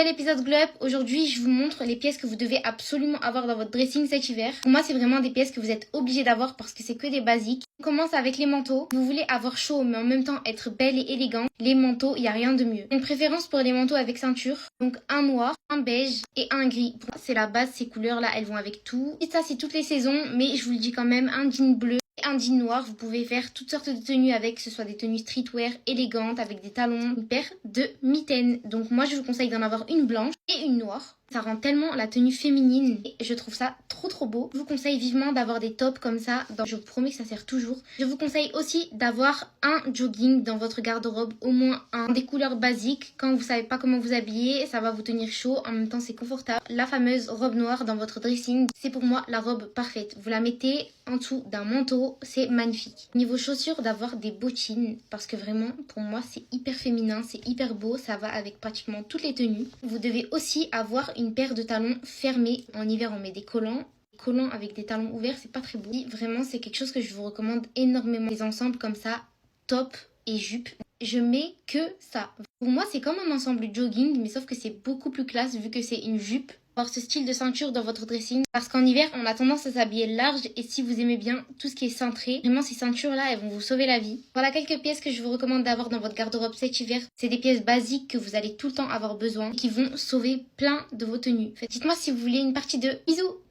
Nouvel épisode Glow Up. Aujourd'hui je vous montre les pièces que vous devez absolument avoir dans votre dressing cet hiver. Pour moi c'est vraiment des pièces que vous êtes obligés d'avoir parce que c'est que des basiques. On commence avec les manteaux. Vous voulez avoir chaud mais en même temps être belle et élégante. Les manteaux, il n'y a rien de mieux. Une préférence pour les manteaux avec ceinture. Donc un noir, un beige et un gris. Pour moi c'est la base, ces couleurs là elles vont avec tout. Et ça c'est toutes les saisons mais je vous le dis quand même, un jean bleu. Un jean noir, vous pouvez faire toutes sortes de tenues avec, que ce soit des tenues streetwear élégantes avec des talons, une paire de mitaines. Donc moi je vous conseille d'en avoir une blanche et une noire. Ça rend tellement la tenue féminine et je trouve ça trop beau. Je vous conseille vivement d'avoir des tops comme ça. Je vous promets que ça sert toujours. Je vous conseille aussi d'avoir un jogging dans votre garde-robe, au moins un des couleurs basiques. Quand vous savez pas comment vous habiller, ça va vous tenir chaud. En même temps c'est confortable. La fameuse robe noire dans votre dressing, c'est pour moi la robe parfaite. Vous la mettez en dessous d'un manteau, c'est magnifique. Niveau chaussures, d'avoir des bottines parce que vraiment pour moi c'est hyper féminin, c'est hyper beau, ça va avec pratiquement toutes les tenues. Vous devez aussi avoir une paire de talons fermés. En hiver on met des collants. Collants avec des talons ouverts, c'est pas très beau. Vraiment c'est quelque chose que je vous recommande énormément. Des ensembles comme ça, top et jupe. Je mets que ça. Pour moi c'est comme un ensemble jogging mais sauf que c'est beaucoup plus classe vu que c'est une jupe. Avoir ce style de ceinture dans votre dressing parce qu'en hiver on a tendance à s'habiller large et si vous aimez bien tout ce qui est cintré, vraiment ces ceintures là elles vont vous sauver la vie. Voilà quelques pièces que je vous recommande d'avoir dans votre garde-robe cet hiver. C'est des pièces basiques que vous allez tout le temps avoir besoin et qui vont sauver plein de vos tenues. Dites-moi si vous voulez une partie 2. Bisous.